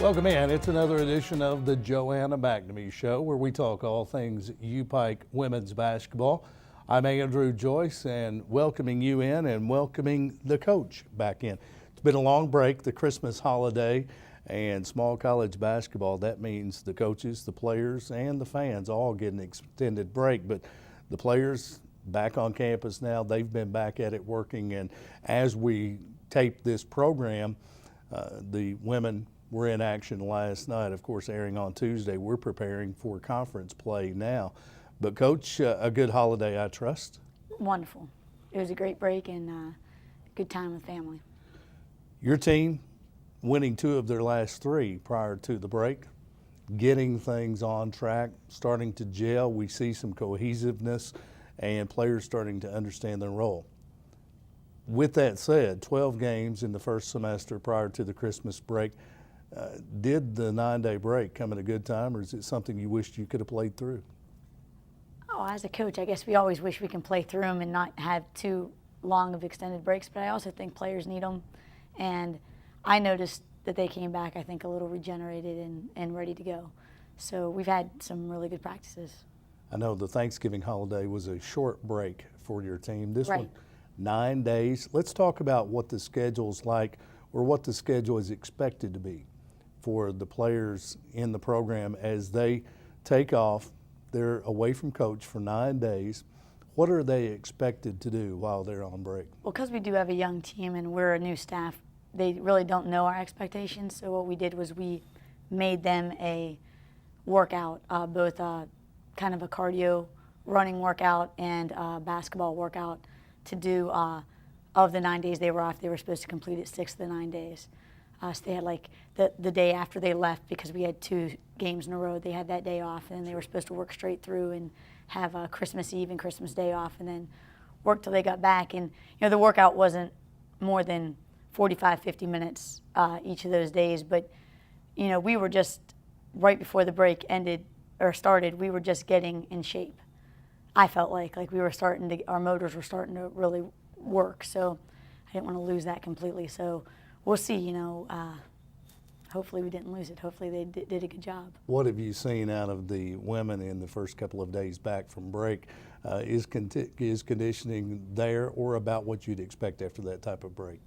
Welcome in. It's another edition of the Joanna McNamee Show, where we talk all things U-Pike women's basketball. I'm Andrew Joyce, and welcoming you in and welcoming the coach back in. It's been a long break, the Christmas holiday, and small college basketball. That means the coaches, the players, and the fans all get an extended break. But the players back on campus now, they've been back at it working. And as we tape this program, the women were in action last night, of course, airing on Tuesday. We're preparing for conference play now. But, Coach, a good holiday, I trust? Wonderful. It was a great break and a good time with family. Your team winning 2 of their last 3 prior to the break, getting things on track, starting to gel. We see some cohesiveness and players starting to understand their role. With that said, 12 games in the first semester prior to the Christmas break. Did the 9-day break come at a good time, or is it something you wished you could have played through? Oh, as a coach, I guess we always wish we can play through them and not have too long of extended breaks, but I also think players need them. And I noticed that they came back, I think, a little regenerated and ready to go. So we've had some really good practices. I know the Thanksgiving holiday was a short break for your team. This Right. one, 9 days. Let's talk about what the schedule's like, or what the schedule is expected to be for the players in the program as they take off. They're away from coach for 9 days. What are they expected to do while they're on break? Well, because we do have a young team and we're a new staff, they really don't know our expectations. So what we did was we made them a workout, both kind of a cardio running workout and basketball workout to do of the 9 days they were off. They were supposed to complete it 6 of the 9 days. So they had like the day after they left, because we had 2 games in a row, they had that day off, and then they were supposed to work straight through and have Christmas Eve and Christmas Day off, and then work till they got back. And the workout wasn't more than 45, 50 minutes each of those days, but we were just, right before the break started, we were just getting in shape. I felt like we were our motors were starting to really work, so I didn't want to lose that completely. So we'll see, hopefully we didn't lose it. Hopefully they did a good job. What have you seen out of the women in the first couple of days back from break? Is conditioning there, or about what you'd expect after that type of break?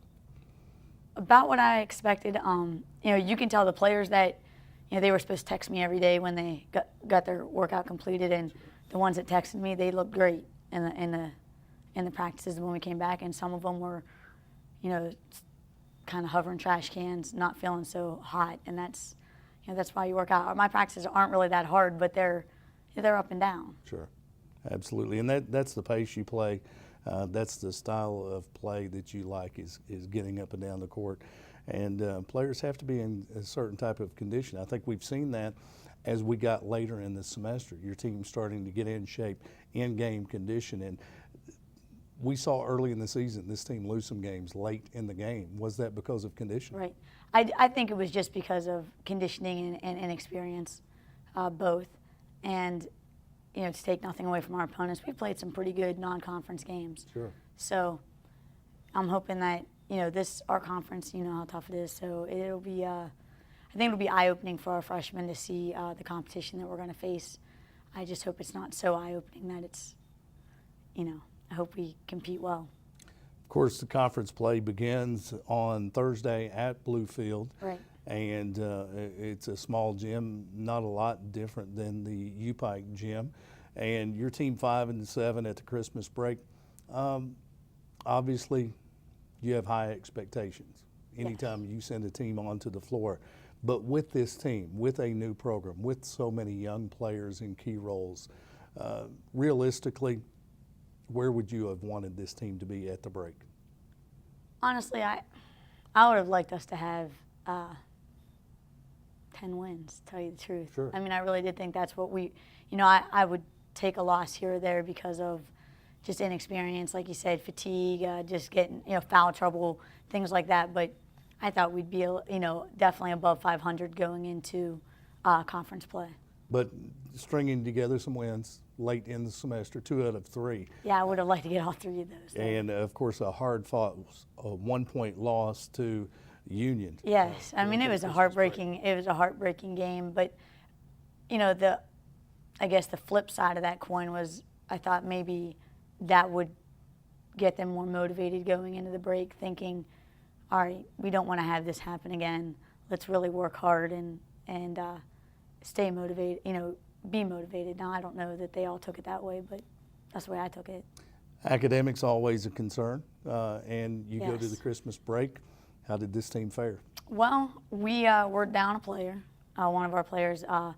About what I expected. You can tell the players that they were supposed to text me every day when they got their workout completed, and the ones that texted me, they looked great in the practices when we came back, and some of them were, kind of hovering trash cans, not feeling so hot, and that's why you work out. My practices aren't really that hard, but they're up and down. Sure, absolutely, and that's the pace you play. That's the style of play that you like, is getting up and down the court, and players have to be in a certain type of condition. I think we've seen that as we got later in the semester. Your team's starting to get in shape, in-game condition, and we saw early in the season this team lose some games late in the game. Was that because of conditioning? Right. I think it was just because of conditioning and inexperience, both. And, to take nothing away from our opponents, we played some pretty good non-conference games. Sure. So I'm hoping that, our conference, how tough it is. So it'll be, I think it'll be eye-opening for our freshmen to see the competition that we're going to face. I just hope it's not so eye-opening that it's, I hope we compete well. Of course, the conference play begins on Thursday at Bluefield. Right. And it's a small gym, not a lot different than the U-Pike gym. And your team 5-7 at the Christmas break. Obviously, you have high expectations anytime you send a team onto the floor. But with this team, with a new program, with so many young players in key roles, realistically, where would you have wanted this team to be at the break? Honestly, I would have liked us to have 10 wins, to tell you the truth. Sure. I mean, I really did think that's what I would take a loss here or there because of just inexperience, like you said, fatigue, just getting, foul trouble, things like that. But I thought we'd be, definitely above 500 going into conference play. But stringing together some wins late in the semester, 2 out of 3. Yeah, I would have liked to get all 3 of those. And of course, a hard-fought 1-point loss to Union. Yes, I mean, going it to was the a Christmas break. heartbreaking game, but you know, I guess the flip side of that coin was I thought maybe that would get them more motivated going into the break, thinking, all right, we don't want to have this happen again. Let's really work hard and stay motivated, be motivated. Now, I don't know that they all took it that way, but that's the way I took it. Academics always a concern, and you go to Yes. the Christmas break. How did this team fare? Well, we're down a player. One of our players, our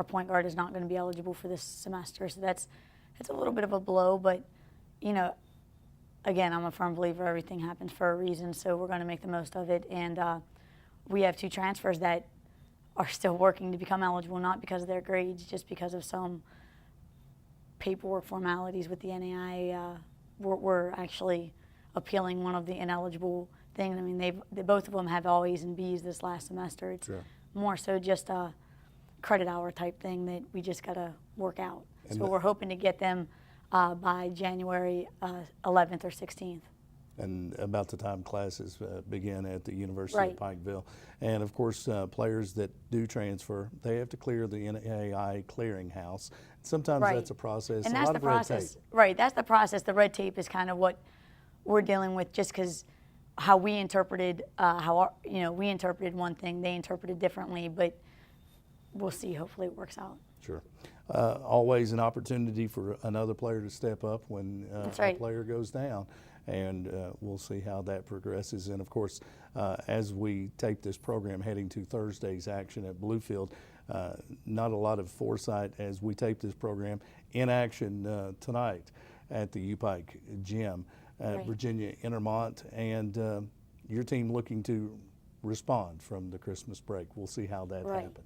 point guard, is not going to be eligible for this semester, so it's a little bit of a blow. But again, I'm a firm believer everything happens for a reason, so we're going to make the most of it. And we have 2 transfers that are still working to become eligible, not because of their grades, just because of some paperwork formalities with the NAIA. We're actually appealing one of the ineligible things. I mean, both of them have all A's and B's this last semester. It's more so just a credit hour type thing that we just got to work out. And so we're hoping to get them by January 11th or 16th. And about the time classes begin at the University of Pikeville. And of course, players that do transfer, they have to clear the NAIA clearinghouse. Sometimes that's a process, and a that's lot the of red process. tape. Right, that's the process. The red tape is kind of what we're dealing with, just because how we interpreted, we interpreted one thing, they interpreted differently, but we'll see. Hopefully it works out. Sure. Always an opportunity for another player to step up when a player goes down. And we'll see how that progresses. And of course, as we tape this program heading to Thursday's action at Bluefield, not a lot of foresight as we tape this program in action tonight at the U-Pike gym at Virginia Intermont, and your team looking to respond from the Christmas break. We'll see how that happens.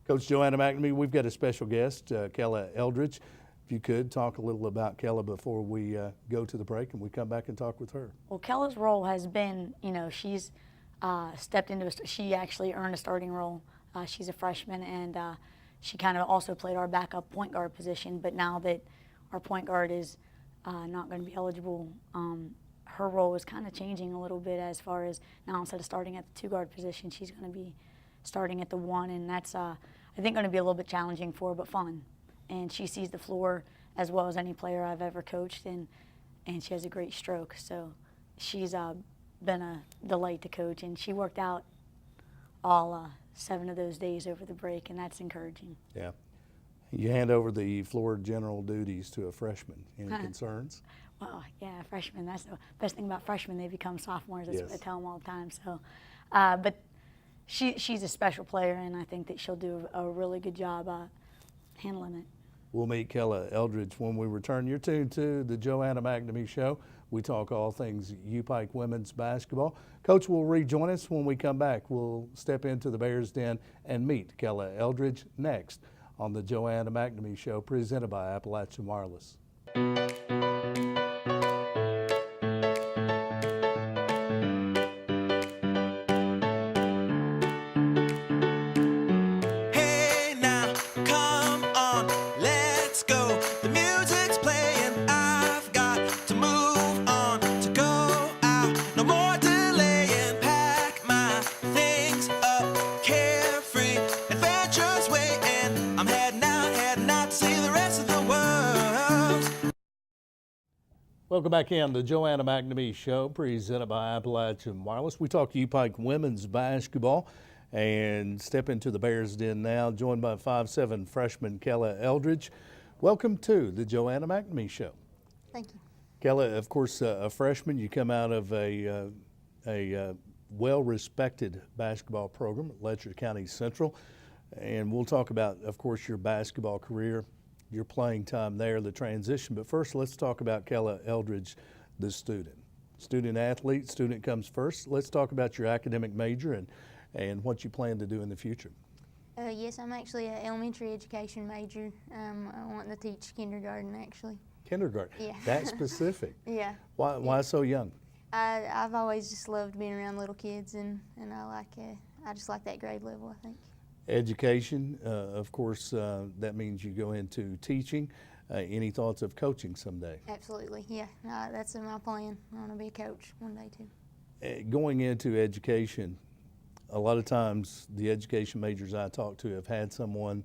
Coach Joanna McNamee, we've got a special guest, Kella Eldridge. If you could talk a little about Kella before we go to the break and we come back and talk with her. Well, Kella's role has been, she's stepped into she actually earned a starting role. She's a freshman, and she kind of also played our backup point guard position. But now that our point guard is not going to be eligible, her role is kind of changing a little bit, as far as now instead of starting at the 2 guard position, she's going to be starting at the 1, and that's I think going to be a little bit challenging for her, but fun. And she sees the floor as well as any player I've ever coached, and she has a great stroke. So she's been a delight to coach, and she worked out all 7 of those days over the break, and that's encouraging. Yeah. You hand over the floor general duties to a freshman. Any concerns? Well, yeah, freshmen. That's the best thing about freshmen. They become sophomores. That's what I tell them all the time. So, but she's a special player, and I think that she'll do a really good job handling it. We'll meet Kella Eldridge when we return. You're tuned to the Joanna McNamee Show. We talk all things U-Pike women's basketball. Coach will rejoin us when we come back. We'll step into the Bears Den and meet Kella Eldridge next on the Joanna McNamee Show, presented by Appalachian Wireless. Welcome back in the Joanna McNamee Show, presented by Appalachian Wireless. We talk U-Pike women's basketball and step into the Bears Den now, joined by 5'7" freshman Kella Eldridge. Welcome to the Joanna McNamee Show. Thank you. Kella, of course, a freshman. You come out of a well-respected basketball program at Letcher County Central, and we'll talk about, of course, your basketball career, your playing time there, the transition. But first, let's talk about Kella Eldridge, the student. Student athlete, student comes first. Let's talk about your academic major and what you plan to do in the future. Yes, I'm actually an elementary education major. I want to teach kindergarten, actually. Kindergarten? Yeah. That specific? Yeah. Why so young? I've always just loved being around little kids, and I just like that grade level, I think. Education, of course, that means you go into teaching. Any thoughts of coaching someday? Absolutely, yeah. That's my plan. I want to be a coach one day, too. Going into education, a lot of times the education majors I talk to have had someone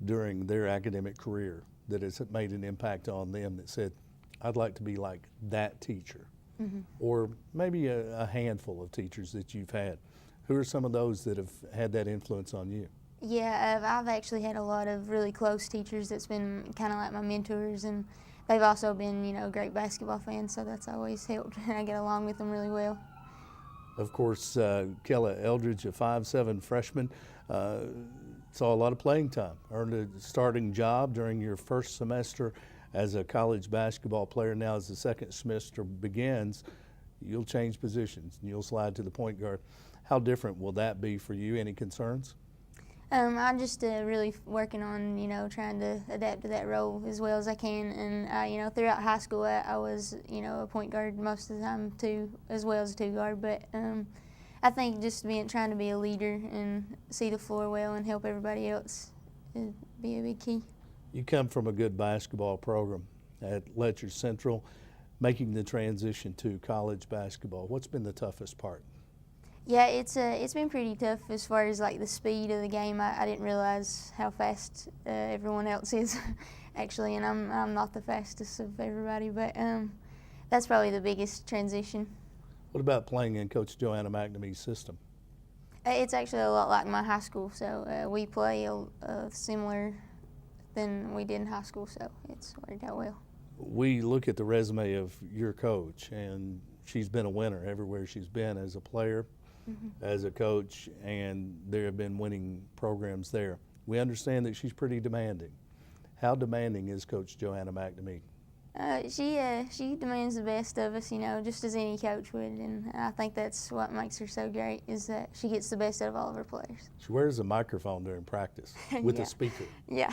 during their academic career that has made an impact on them that said, I'd like to be like that teacher. Or maybe a handful of teachers that you've had. Who are some of those that have had that influence on you? Yeah, I've actually had a lot of really close teachers that's been kind of like my mentors, and they've also been, great basketball fans, so that's always helped. I get along with them really well. Of course, Kella Eldridge, a 5'7" freshman, saw a lot of playing time, earned a starting job during your first semester as a college basketball player. Now as the second semester begins, you'll change positions and you'll slide to the point guard. How different will that be for you? Any concerns? I'm just really working on, trying to adapt to that role as well as I can. And, throughout high school, I was, a point guard most of the time too, as well as a two guard. But I think just trying to be a leader and see the floor well and help everybody else would be a big key. You come from a good basketball program at Letcher Central, making the transition to college basketball. What's been the toughest part? Yeah, it's been pretty tough as far as like the speed of the game. I didn't realize how fast everyone else is, actually, and I'm not the fastest of everybody. But that's probably the biggest transition. What about playing in Coach Joanna McNamee's system? It's actually a lot like my high school, so we play similar than we did in high school, so it's worked out well. We look at the resume of your coach, and she's been a winner everywhere she's been as a player, as a coach, and there have been winning programs there. We understand that she's pretty demanding. How demanding is Coach Joanna McNamee? She demands the best of us, just as any coach would, and I think that's what makes her so great, is that she gets the best out of all of her players. She wears a microphone during practice with a speaker. Yeah,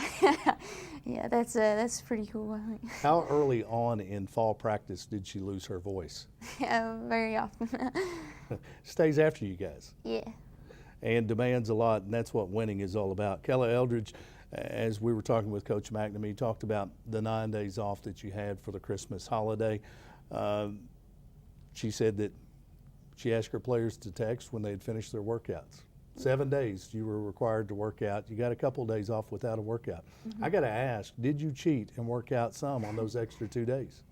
yeah, that's pretty cool, I think. How early on in fall practice did she lose her voice? Very often. Stays after you guys. Yeah. And demands a lot, and that's what winning is all about. Kella Eldridge, as we were talking with Coach McNamee, talked about the 9 days off that you had for the Christmas holiday. She said that she asked her players to text when they had finished their workouts. 7 days you were required to work out. You got a couple days off without a workout. I got to ask, did you cheat and work out some on those extra 2 days?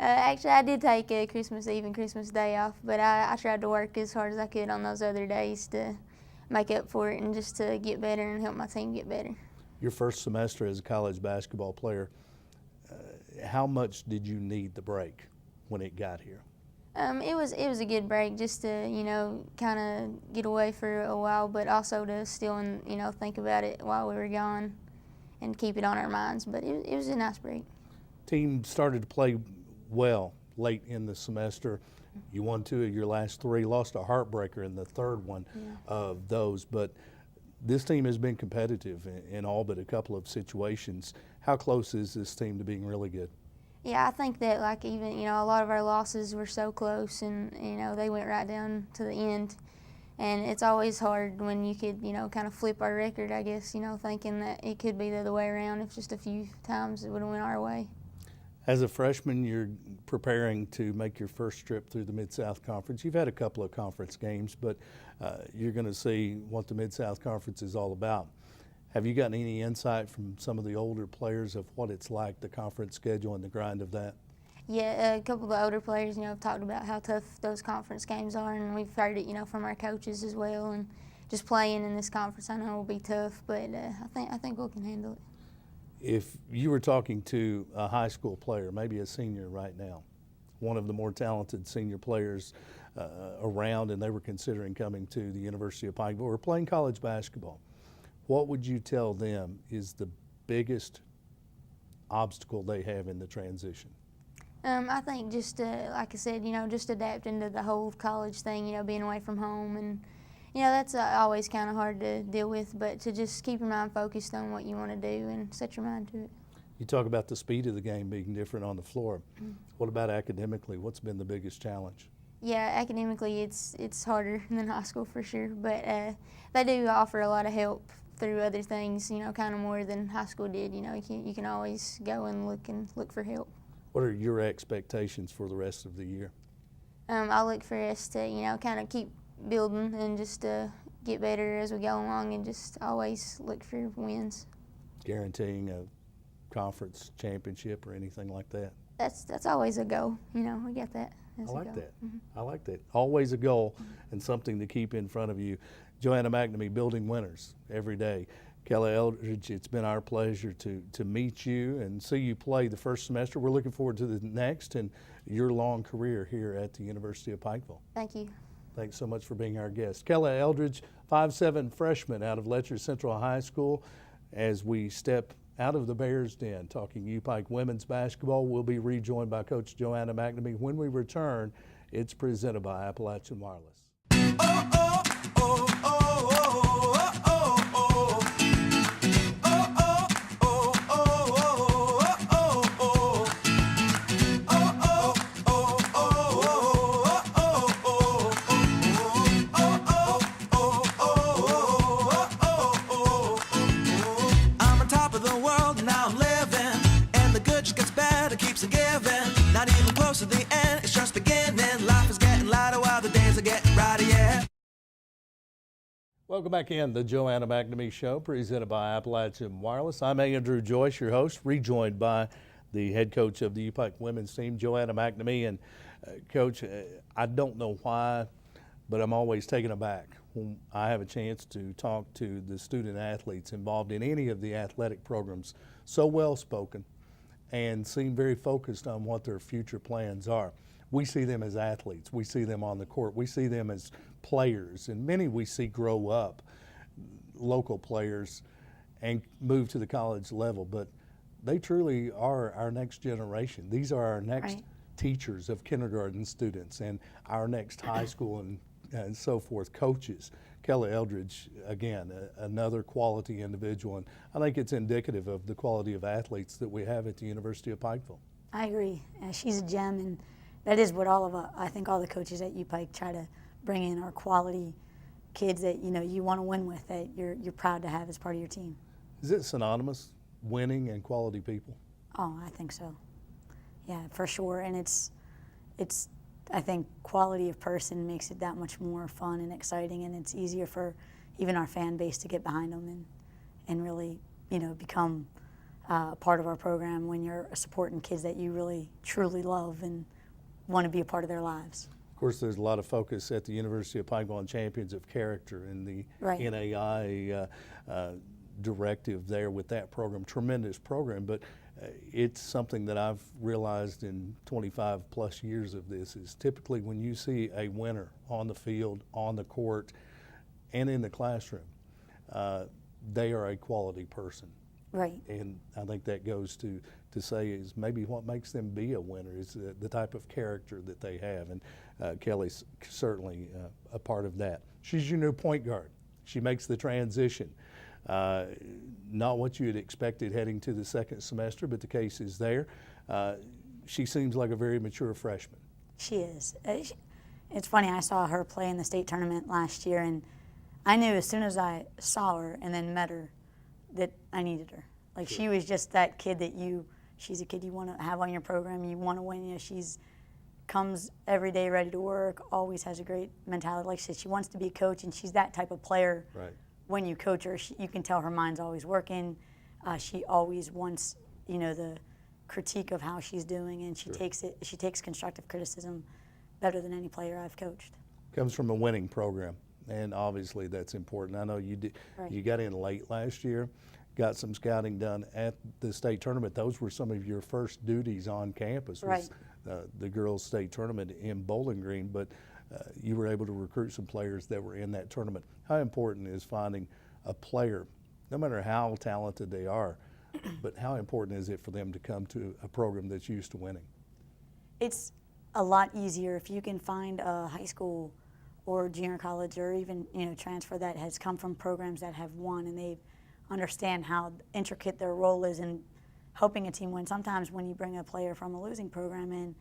Actually, I did take Christmas Eve and Christmas Day off, but I tried to work as hard as I could on those other days to make up for it and just to get better and help my team get better. Your first semester as a college basketball player, how much did you need the break when it got here? It was a good break just to, kind of get away for a while, but also to still, think about it while we were gone and keep it on our minds. But it was a nice break. Team started to play well late in the semester. You won 2 of your last 3, lost a heartbreaker in the third one of those, but this team has been competitive in all but a couple of situations. How close is this team to being really good? Yeah, I think that even, a lot of our losses were so close and, they went right down to the end. And it's always hard when you could, kind of flip our record, I guess, thinking that it could be the other way around if just a few times it would have went our way. As a freshman, you're preparing to make your first trip through the Mid-South Conference. You've had a couple of conference games, but you're going to see what the Mid-South Conference is all about. Have you gotten any insight from some of the older players of what it's like, the conference schedule and the grind of that? Yeah, a couple of the older players, have talked about how tough those conference games are, and we've heard it, from our coaches as well. And just playing in this conference, I know will be tough, but I think we can handle it. If you were talking to a high school player, maybe a senior right now, one of the more talented senior players around, and they were considering coming to the University of Pikeville or playing college basketball, what would you tell them is the biggest obstacle they have in the transition? I think just, like I said, just adapting to the whole college thing, being away from home. And, that's always kind of hard to deal with, but to just keep your mind focused on what you want to do and set your mind to it. You talk about the speed of the game being different on the floor. What about academically? What's been the biggest challenge? Yeah, academically it's harder than high school for sure, but they do offer a lot of help through other things, kind of more than high school did. You can always go and look for help. What are your expectations for the rest of the year? I look for us to, you know, kind of keep building and just get better as we go along, and just always look for wins. Guaranteeing a conference championship or anything like that? That's always a goal. You know, we get that. I like that. I like that. Always a goal and something to keep in front of you. Joanna McNamee, building winners every day. Kelly Eldridge, it's been our pleasure to meet you and see you play the first semester. We're looking forward to the next and your long career here at the University of Pikeville. Thank you. Thanks so much for being our guest. Kelly Eldridge, 5'7" freshman out of Letcher Central High School. As we step out of the Bears Den, talking U-Pike women's basketball, we'll be rejoined by Coach Joanna McNamee. When we return, it's presented by Appalachian Wireless. To the end, it's just beginning. Life is getting lighter while the days are getting brighter, yeah. Welcome back in the Joanna McNamee Show, presented by Appalachian Wireless. I'm Andrew Joyce, your host, rejoined by the head coach of the U-Pike women's team, Joanna McNamee. And Coach, I don't know why, but I'm always taken aback when I have a chance to talk to the student athletes involved in any of the athletic programs, so well spoken and seem very focused on what their future plans are. We see them as athletes. We see them on the court. We see them as players, and many we see grow up, local players, and move to the college level. But they truly are our next generation. These are our next teachers of kindergarten students and our next high school and so forth coaches. Kelly Eldridge, again, another quality individual, and I think it's indicative of the quality of athletes that we have at the University of Pikeville. I agree. She's a gem, and that is what I think all the coaches at U-Pike try to bring in are quality kids that you want to win with, that you're proud to have as part of your team. Is it synonymous, winning and quality people? Oh, I think so. Yeah, for sure. And it's I think quality of person makes it that much more fun and exciting, and it's easier for even our fan base to get behind them and really, become part of our program when you're supporting kids that you really, truly love and want to be a part of their lives. Of course, there's a lot of focus at the University of Pikeville on champions of character and the NAI directive there with that program. Tremendous program, but it's something that I've realized in 25 plus years of this is typically when you see a winner on the field, on the court, and in the classroom, they are a quality person. Right. And I think that goes to say is maybe what makes them be a winner is the type of character that they have. And Kelly's certainly a part of that. She's your new point guard. She makes the transition. Not what you had expected heading to the second semester, but the case is there. She seems like a very mature freshman. She is. It's funny, I saw her play in the state tournament last year, and I knew as soon as I saw her and then met her that I needed her. Like, she was just that kid that she's a kid you want to have on your program, you want to win. She's comes every day ready to work, always has a great mentality. Like I said, she wants to be a coach, and she's that type of player. Right. When you coach her, you can tell her mind's always working. She always wants, the critique of how she's doing, and she takes constructive criticism better than any player I've coached. Comes from a winning program, and obviously that's important. I know you did. Right. You got in late last year, got some scouting done at the state tournament. Those were some of your first duties on campus. Right. Was, the girls' state tournament in Bowling Green, but you were able to recruit some players that were in that tournament. How important is finding a player, no matter how talented they are, but how important is it for them to come to a program that's used to winning? It's a lot easier if you can find a high school or junior college or even transfer that has come from programs that have won, and they understand how intricate their role is in helping a team win. Sometimes when you bring a player from a losing program in,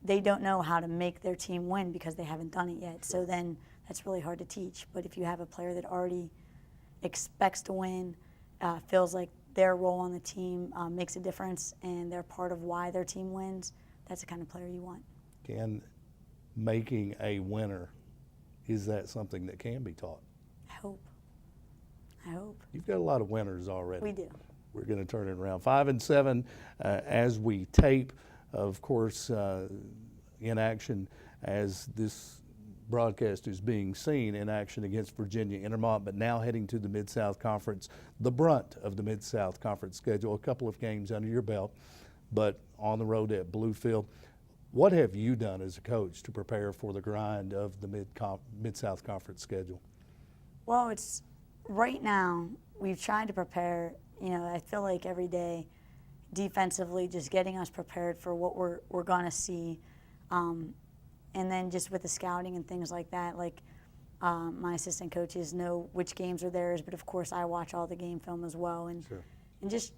they don't know how to make their team win because they haven't done it yet. So then that's really hard to teach. But if you have a player that already expects to win, feels like their role on the team makes a difference and they're part of why their team wins, that's the kind of player you want. Can making a winner, is that something that can be taught? I hope. I hope. You've got a lot of winners already. We do. We're going to turn it around. 5-7 as we tape, of course, in action as this broadcast is being seen in action against Virginia Intermont, but now heading to the Mid-South Conference, the brunt of the Mid-South Conference schedule, a couple of games under your belt, but on the road at Bluefield. What have you done as a coach to prepare for the grind of the Mid-South Conference schedule? Well, it's right now we've tried to prepare. I feel like every day defensively, just getting us prepared for what we're going to see. And then just with the scouting and things like that, my assistant coaches know which games are theirs, but of course I watch all the game film as well. And, Sure. and just,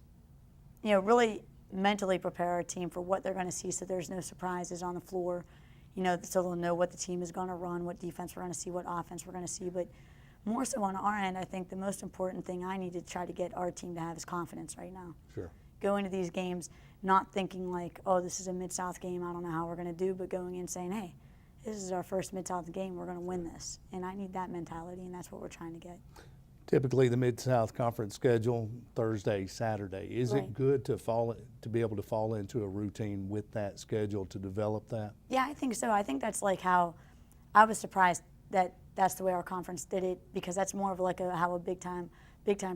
really mentally prepare our team for what they're going to see so there's no surprises on the floor, so they'll know what the team is going to run, what defense we're going to see, what offense we're going to see. But more so on our end, I think the most important thing I need to try to get our team to have is confidence right now. Sure. Going to these games not thinking like, oh, this is a Mid-South game, I don't know how we're going to do, but going in saying, hey, this is our first Mid-South game, we're going to win this. And I need that mentality, and that's what we're trying to get. Typically, the Mid-South Conference schedule, Thursday, Saturday. Is Right. it good to be able to fall into a routine with that schedule to develop that? Yeah, I think so. I think that's like how I was surprised that that's the way our conference did it, because that's more of like how big time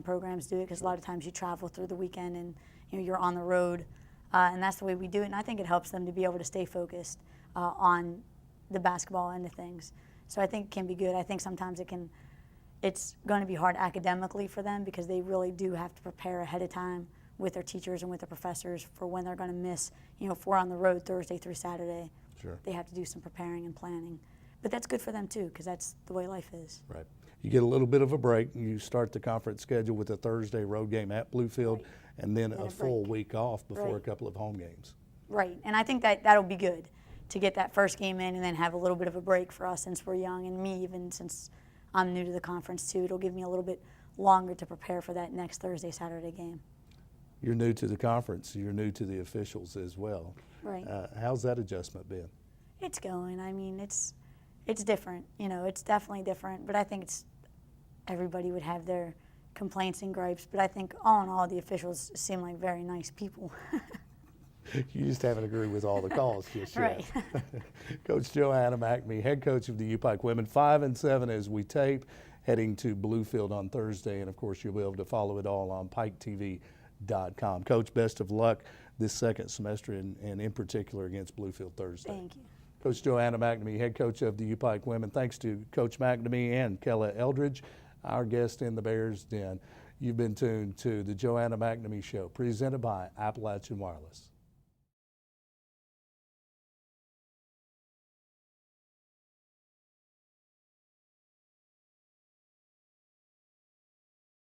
programs do it, because a lot of times you travel through the weekend and you're on the road, and that's the way we do it. And I think it helps them to be able to stay focused on the basketball end of things. So I think it can be good. I think sometimes it's going to be hard academically for them, because they really do have to prepare ahead of time with their teachers and with their professors for when they're going to miss. If we're on the road Thursday through Saturday, Sure. they have to do some preparing and planning. But that's good for them too, because that's the way life is. Right. You get a little bit of a break. You start the conference schedule with a Thursday road game at Bluefield, Right. and then And a a full break. week off before a Right. couple of home games. Right, and I think that'll be good to get that first game in and then have a little bit of a break for us since we're young, and me even since I'm new to the conference too. It'll give me a little bit longer to prepare for that next Thursday, Saturday game. You're new to the conference. You're new to the officials as well. Right. How's that adjustment been? It's going. I mean, it's different. It's definitely different, but I think everybody would have their complaints and gripes, but I think all in all the officials seem like very nice people. You just haven't agreed with all the calls just yet. Right. Coach Joanna McNamee, head coach of the U-Pike women, 5-7 as we tape, heading to Bluefield on Thursday, and of course you'll be able to follow it all on piketv.com. Coach, best of luck this second semester and in particular against Bluefield Thursday. Thank you. Coach Joanna McNamee, head coach of the U-Pike women. Thanks to Coach McNamee and Kella Eldridge, our guest in the Bears Den. You've been tuned to the Joanna McNamee Show, presented by Appalachian Wireless.